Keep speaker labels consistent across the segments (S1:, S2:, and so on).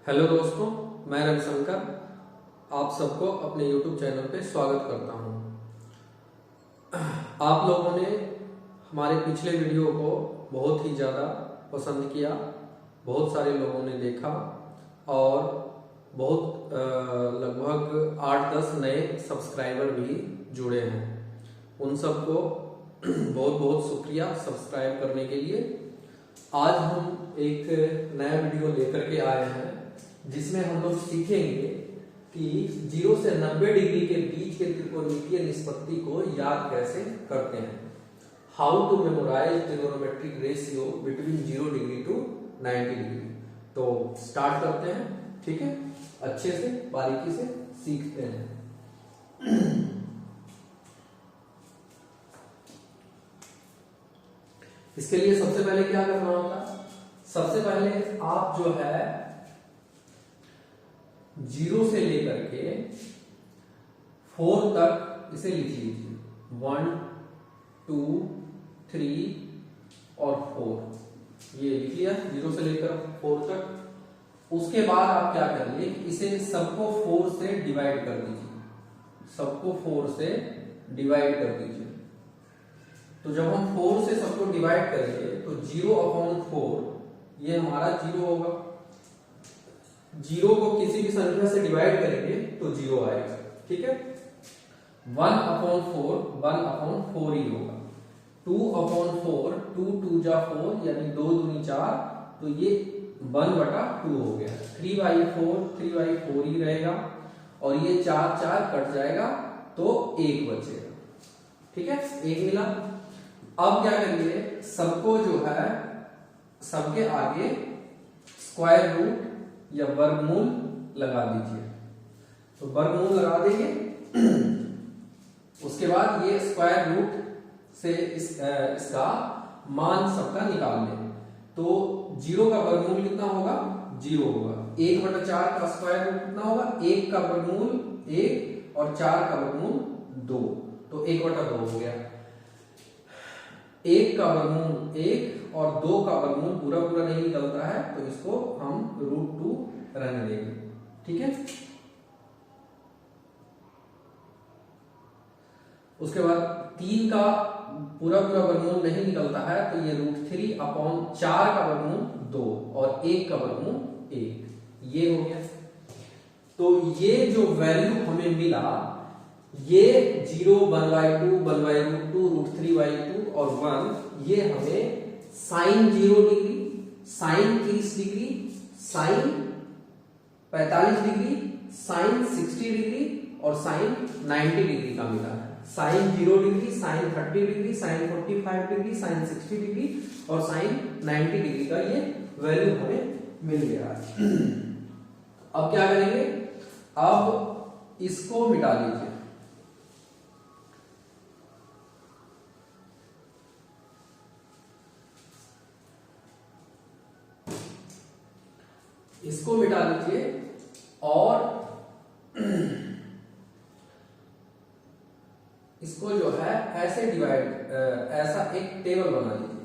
S1: Hello दोस्तों, मैं रविशंकर आप सबको अपने YouTube चैनल पे स्वागत करता हूं। आप लोगों ने हमारे पिछले वीडियो को बहुत ही ज़्यादा पसंद किया, बहुत सारे लोगों ने देखा और बहुत लगभग 8-10 नए सब्सक्राइबर भी जुड़े हैं। उन सबको बहुत बहुत शुक्रिया सब्सक्राइब करने के लिए। आज हम एक नया वीडियो लेकर के आए हैं जिसमें हम लोग सीखेंगे कि 0 से 90 डिग्री के बीच के त्रिकोणमितीय निष्पत्ति को याद कैसे करते हैं। How to memorise trigonometric ratio between 0 degree to 90 degree. तो स्टार्ट करते हैं, ठीक है, अच्छे से बारीकी से सीखते हैं। इसके लिए सबसे पहले क्या करना होता है? सबसे पहले आप जो है 0 से लेकर के 4 तक इसे लिख लीजिए। 1, 2, 3 और 4 ये लिख लिया 0 से लेकर 4 तक। उसके बाद आप क्या करिए, इसे सबको 4 से डिवाइड कर दीजिए। सबको 4 से डिवाइड कर दीजिए। तो जब हम 4 से सबको डिवाइड करेंगे तो 0/4 ये हमारा 0 होगा। 0 को किसी भी संख्या से डिवाइड करेंगे तो 0 आएगा, ठीक है। 1/4 1/4 ही होगा। 2/4 2 2 जा 4 यानी 2 दूनी 4, तो ये 1/2 हो गया। 3/4 3/4 ही रहेगा और ये 4 4 कट जाएगा तो 1 बचेगा, ठीक है, 1 मिला। अब क्या करिए, सबको जो है सबके आगे स्क्वायर रूट या वर्गमूल लगा दीजिए। तो वर्गमूल लगा देंगे। उसके बाद ये स्क्वायर रूट से इसका मान सबका निकाल लें। तो 0 का वर्गमूल कितना होगा? 0 होगा। 1/4 का स्क्वायर रूट कितना होगा? 1 का वर्गमूल 1 और 4 का वर्गमूल 2, तो 1/2 हो गया। 1 का वर्गमूल 1 और 2 का वर्गमूल पूरा पूरा नहीं निकलता है, तो इसको हम √2 रहने देंगे, ठीक है। उसके बाद 3 का पूरा पूरा वर्गमूल नहीं निकलता है, तो ये √3/4 का वर्गमूल 2 और 1 का वर्गमूल 1, ये हो गया। तो ये जो वैल्यू हमें मिला, ये 0 1/2 1/√2 √3/2 और 1, ये हमें sine 0 degree, sine 30 degree, sine 45 degree, sine 60 degree और साइन 90 डिग्री का मिला है। Sine 0 degree, sine 30 degree, sine 45 degree, sine 60 degree और साइन 90 डिग्री का ये वैल्यू हमें मिल गया है। अब क्या करेंगे? अब इसको मिटा लीजिए। इसको मिटा लीजिए और इसको जो है ऐसे डिवाइड, ऐसा एक टेबल बना लीजिए।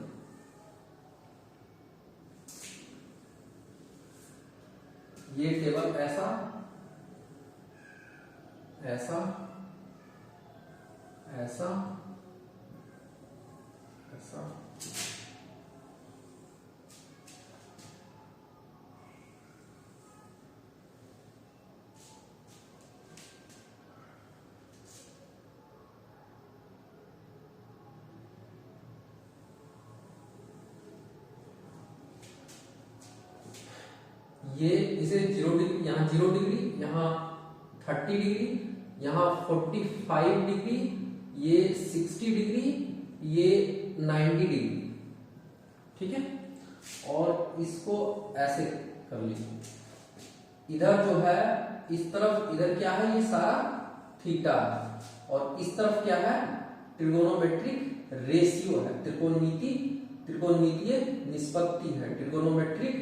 S1: ये टेबल ऐसा ऐसा ऐसा ऐसा ये इसे 0 डिग्री, यहाँ 0 डिग्री, यहाँ 30 डिग्री, यहाँ 45 डिग्री, ये 60 डिग्री, ये 90 डिग्री, ठीक है। और इसको ऐसे कर लीजिए। इधर जो है इस तरफ, इधर क्या है? ये सारा थीटा है और इस तरफ क्या है? ट्रिगोनोमेट्रिक रेशियो है, त्रिकोणमितीय निष्पत्ति है, ट्रिगोनोमेट्रिक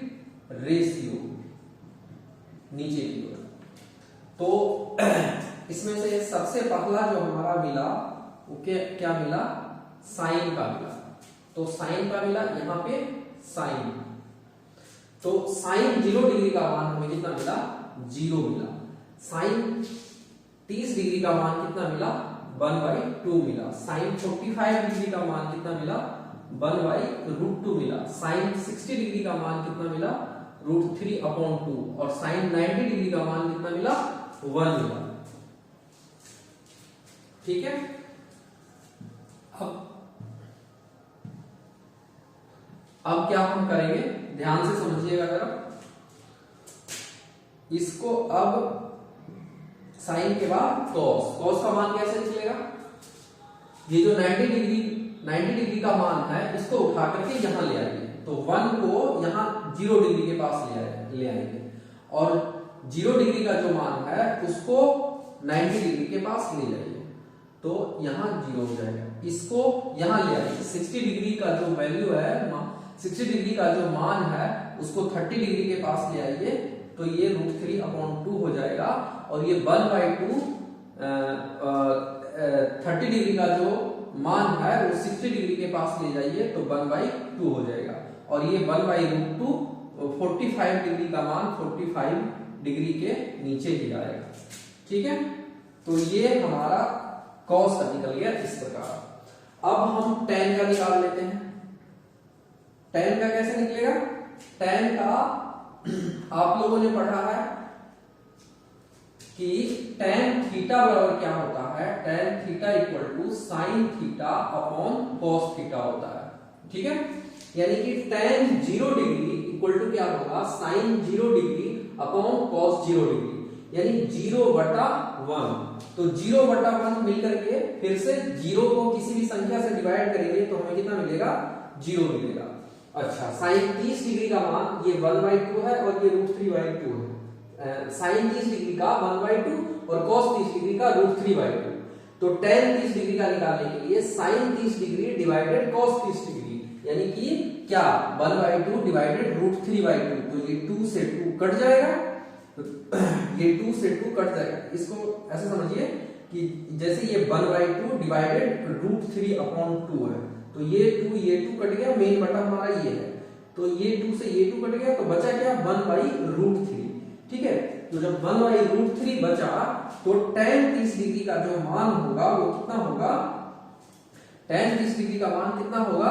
S1: रेशियो नीचे की ओर। तो इसमें से सबसे पहला जो हमारा मिला वो क्या मिला? साइन का मिला। तो साइन का मिला, यहां पे साइन। तो साइन 0 डिग्री का मान हमें कितना मिला, 0 मिला। साइन 30 डिग्री का मान कितना मिला, 1/2 मिला। साइन 45 डिग्री का मान कितना मिला, 1/√2 मिला। साइन 60 डिग्री का मान कितना मिला, √3/2। और साइन 90 डिग्री का मान कितना मिला, 1 मिला। ठीक है। अब क्या हम करेंगे, ध्यान से समझिएगा जरा इसको। अब साइन के बाद कॉस, कॉस का मान कैसे निकलेगा, ये जो 90 डिग्री का मान है इसको उठा करके यहां ले आएंगे, तो 1 को यहां 0 डिग्री के पास ले आएंगे, और 0 डिग्री का जो मान है उसको 90 डिग्री के पास ले जाइए, तो यहां 0 हो जाएगा। इसको यहां ले आइए, 60 डिग्री का जो वैल्यू है, 60 डिग्री का जो मान है उसको 30 डिग्री के पास ले आइए, तो ये √3/2 हो जाएगा। और ये 1/2 30 डिग्री का जो मान है वो 60 डिग्री के पास ले जाइए, तो 1/2 हो जाएगा। और ये 1/√2 45 डिग्री का मान 45 डिग्री के नीचे ही आएगा। ठीक है, तो ये हमारा कॉस का निकल गया इस प्रकार। अब हम tan का निकाल लेते हैं। tan का कैसे निकलेगा, tan का आप लोगों ने पढ़ा है कि tan थीटा बराबर क्या होता है, tan theta equal sin theta upon cos theta होता है। ठीक है, यानी कि tan 0 डिग्री इक्वल टू क्या होगा, sin 0 degree upon cos 0 degree, यानी 0/1। तो 0/1 मिलकर के फिर से 0 को किसी भी संख्या से डिवाइड करेंगे तो हमें कितना मिलेगा, 0 मिलेगा। अच्छा, साइन 30 डिग्री का मान ये 1/2 है और ये √3/2 है। साइन 30 डिग्री का 1/2 और cos 30 डिग्री का √3/2। तो tan 30 डिग्री का निकालने के लिए sine 30 degree divided cos 30 degree, यानी कि क्या, 1/2 डिवाइडेड √3/2। तो ये 2 से 2 कट जाएगा, ये 2 से 2 कट जाएगा। इसको ऐसे समझिए कि जैसे ये 1/2 डिवाइडेड √3/2 है, तो ये 2 कट गया, मेन बटा हमारा ये है, तो ये 2 से ये 2 कट गया, तो बचा क्या, 1/√3। ठीक है, तो जब 1/√3 बचा तो tan 30 डिग्री का जो मान होगा वो कितना होगा, tan 30 डिग्री का मान कितना होगा,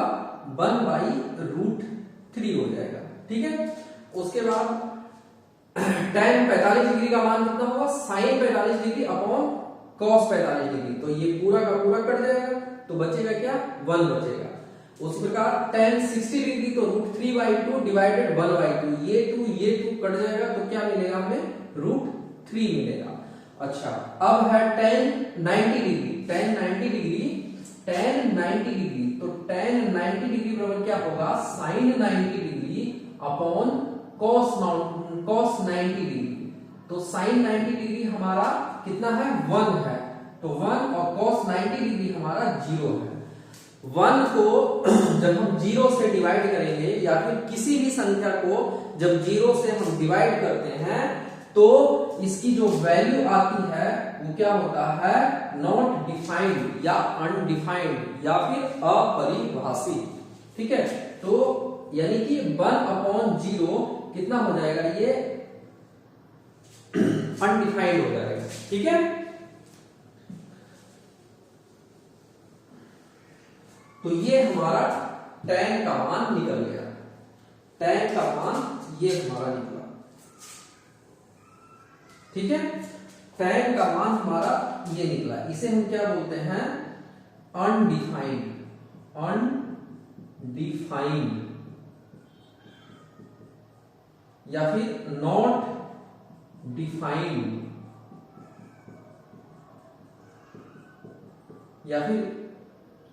S1: 1/√3 हो जाएगा। ठीक है, उसके बाद tan 45 डिग्री का मान कितना होगा, sin 45 degree upon cos 45 degree, तो ये पूरा का पूरा कट जाएगा, तो बचेगा क्या, 1 बचेगा। उसी प्रकार tan 60 डिग्री तो √3/2 डिवाइडेड 1/2, ये 2 कट जाएगा, तो क्या मिलेगा हमें, √3 मिलेगा। अच्छा, अब है tan 90 डिग्री, tan 90 डिग्री तो tan 90 डिग्री बराबर क्या होगा, sin 90 degree upon cos 90 degree. तो sin 90 डिग्री हमारा कितना है, 1 है, तो 1 और cos 90 डिग्री हमारा 0 है। 1 को जब हम 0 से डिवाइड करेंगे या फिर किसी भी संख्या को जब 0 से हम डिवाइड करते हैं तो इसकी जो वैल्यू आती है वो क्या होता है, नॉट डिफाइंड या अनडिफाइंड या फिर अपरिभाषित। ठीक है, तो यानी कि 1/0 कितना हो जाएगा, ये अनडिफाइंड हो जाएगा। ठीक है, तो ये हमारा tan का मान निकल गया, tan का मान ये हमारा निकला। ठीक है, tan का मान हमारा ये निकला, इसे हम क्या बोलते हैं, अनडिफाइंड या फिर नॉट डिफाइंड या फिर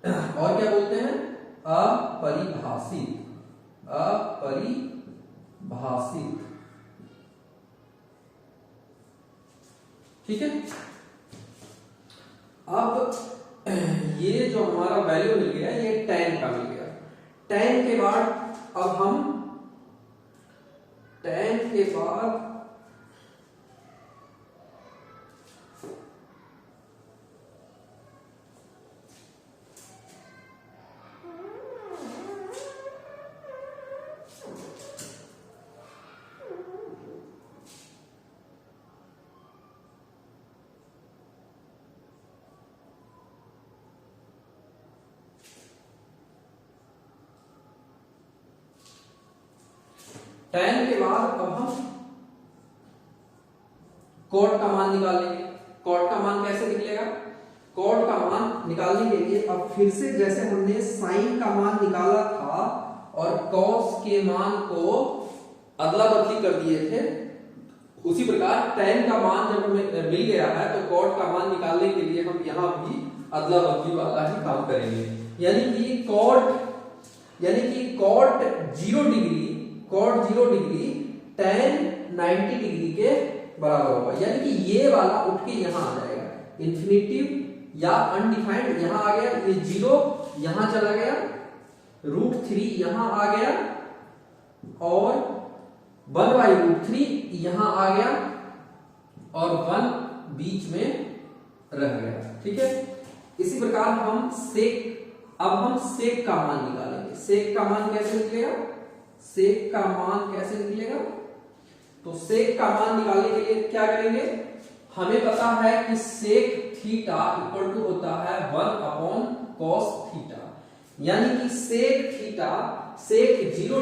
S1: और क्या बोलते हैं, अपरिभाषित। ठीक है, अब ये जो हमारा वैल्यू मिल गया ये tan का मिल गया। tan के बाद अब हम tan के बाद tan के बाद अब हम cot का मान निकालेंगे। cot का मान कैसे निकलेगा? cot का मान निकालने के लिए अब फिर से जैसे हमने sin का मान निकाला था और cos के मान को अदला बदली कर दिए थे, उसी प्रकार tan का मान जब हमें मिल गया है तो cot का मान निकालने के लिए हम यहाँ भी अदला बदली वाला ही काम करेंगे। यानी कि cot 0 डिग्री tan 90 डिग्री के बराबर होगा। यानी कि ये वाला उठ के यहाँ आ जाएगा, इन्फिनिटिव या अनडिफाइंड यहाँ आ गया, ये 0 यहाँ चला गया, √3 यहाँ आ गया और 1/√3 यहाँ आ गया और 1 बीच में रह गया। ठीक है, इसी प्रकार हम अब हम सेक का मान निकालेंगे। सेक का मान कैसे निकलेगा? सेक का मान कैसे निकलेगा? तो सेक का मान निकालने के लिए क्या करेंगे? हमें पता है कि सेक थीटा इक्वल टू होता है 1/cos थीटा। यानी कि sec 0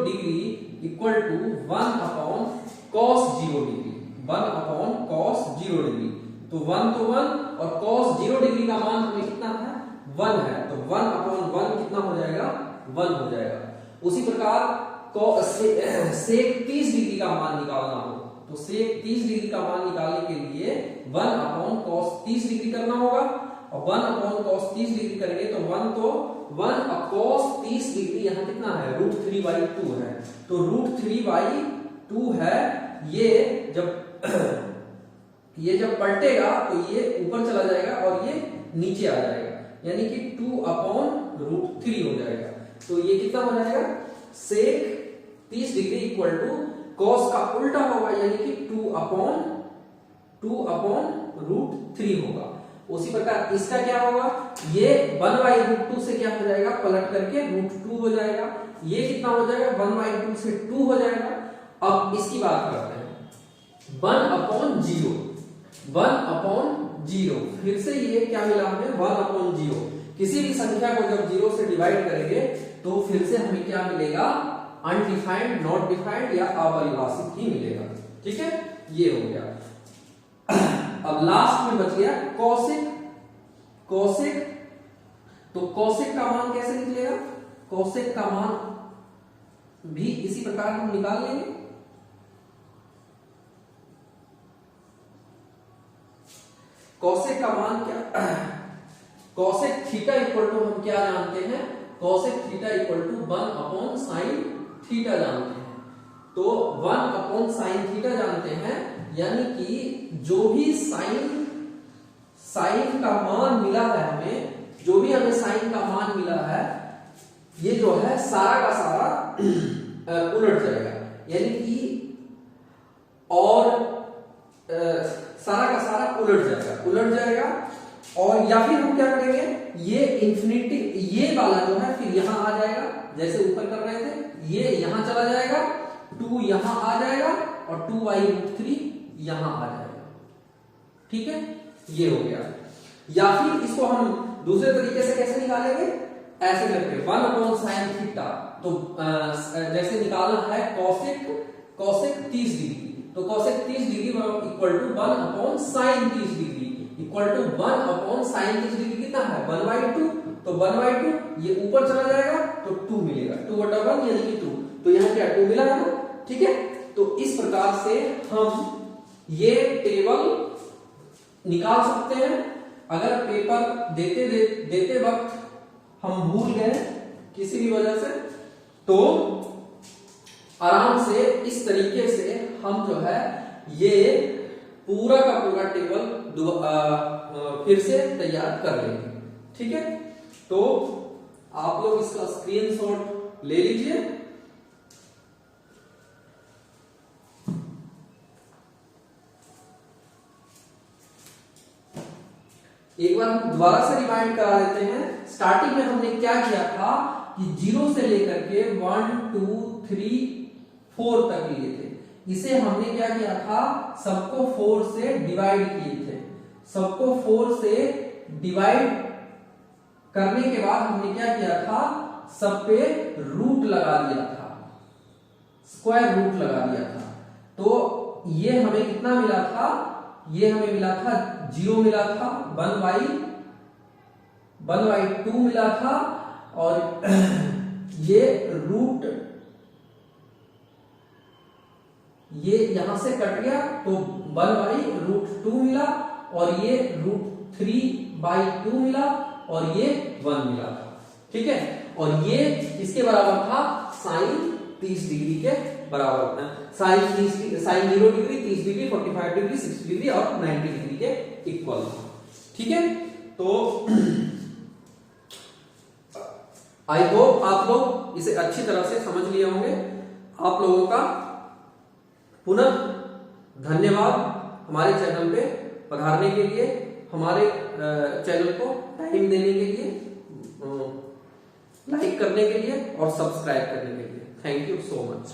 S1: degree equal to 1/cos 0 degree, 1/cos 0 degree. तो 1 तो 1 और cos 0 डिग्री का मान हमें कितना है? 1 है, तो 1/1 कितना हो जाएगा? 1 हो जाएगा। उसी प्रकार सेक 30 डिग्री का मान निकालना हो तो सेक 30 डिग्री का मान निकालने के लिए 1/cos 30 डिग्री करना होगा और 1/cos 30 डिग्री करेंगे तो 1/cos 30 डिग्री यहाँ कितना है? √3/2 है। तो √3/2 है। ये जब पलटेगा तो ये ऊपर चला जाएगा और ये नीचे आ जाएगा, यानी कि 2/√3 हो जाएगा। तो ये कितना हो जाएगा? सेक 30 डिग्री इक्वल टू cos का उल्टा होगा, यानी कि 2/√3 होगा। उसी प्रकार इसका क्या होगा? ये 1/√2 से क्या हो जाएगा? पलट करके √2 हो जाएगा। ये कितना हो जाएगा? 1/2 से 2 हो जाएगा। अब इसकी बात करते हैं 1/0। फिर से ये क्या मिला हमें? 1/0। किसी भी संख्या को जब 0 से डिवाइड करेंगे तो फिर से हमें क्या मिलेगा? अनडिफाइंड, नॉट डिफाइंड या अपरिभाषित ही मिलेगा। ठीक है, ये हो गया। अब लास्ट में बच गया कौशिक। तो कौशिक का मान कैसे निकलेगा? कौशिक का मान भी इसी प्रकार हम निकाल लेंगे। कौशिक का मान क्या? कौशिक थीटा इक्वल टू हम क्या जानते हैं? Cosec theta equal to 1/sin theta जानते हैं। तो 1/sin थीटा जानते हैं, यानी कि जो भी साइन का मान मिला है हमें, जो भी हमें साइन का मान मिला है, ये जो है सारा का सारा उलट जाएगा, यानी कि और सारा का सारा उलट जाएगा। और या फिर हम क्या करेंगे? ये इन्फिनिटी, ये वाला जो है फिर यहां आ जाएगा, जैसे ऊपर कर रहे थे, ये यहां चला जाएगा, 2 यहां आ जाएगा और 2/√3 यहां आ जाएगा। ठीक है, ये हो गया। या फिर इसको हम दूसरे तरीके से कैसे निकालेंगे? ऐसे करके 1/sin थीटा। तो जैसे निकालना है कौशिक 30 डिग्री, तो cosec 30 degree equal to 1/sin 30 degree equal to 1/sin 30 degree कितना है? 1/2। तो 1/2 ये ऊपर चला जाएगा तो 2 मिलेगा, 2/1 यानी कि 2। तो यहाँ क्या 2 मिला है ना? ठीक है, तो इस प्रकार से हम ये टेबल निकाल सकते हैं। अगर पेपर देते वक्त हम भूल गए किसी भी वजह से, तो आराम से इस तरीके से हम जो है ये पूरा का पूरा टेबल फिर से तैयार कर लेंगे। ठीक है, तो आप लोग इसका स्क्रीनशॉट ले लीजिए। एक बार हम दोबारा से रिमाइंड करा देते हैं। स्टार्टिंग में हमने क्या किया था कि 0 से लेकर के 1 2 3 4 तक लिए थे। इसे हमने क्या किया था? सबको 4 से डिवाइड किए थे। सबको 4 से डिवाइड करने के बाद हमने क्या किया था? सब पे रूट लगा दिया था। स्क्वायर रूट लगा दिया था, तो ये हमें कितना मिला था, ये हमें मिला था 0 मिला था, 1/2 मिला था, और ये रूट, ये यहां से कट गया तो 1/√2 मिला, और ये √3/2 मिला, और ये 1 मिला था। ठीक है, और ये इसके बराबर था साइन 30 डिग्री के बराबर, sine 0 degree, 30 degree, 45 degree, 60 degree और 90 डिग्री के इक्वल था। ठीक है, तो आई होप आप लोग इसे अच्छी तरह से समझ लिए होंगे। आप लोगों का पुनः धन्यवाद हमारे चैनल पे पधारने के लिए, हमारे चैनल को टाइम देने के लिए, लाइक करने के लिए और सब्सक्राइब करने के लिए। Thank you so much.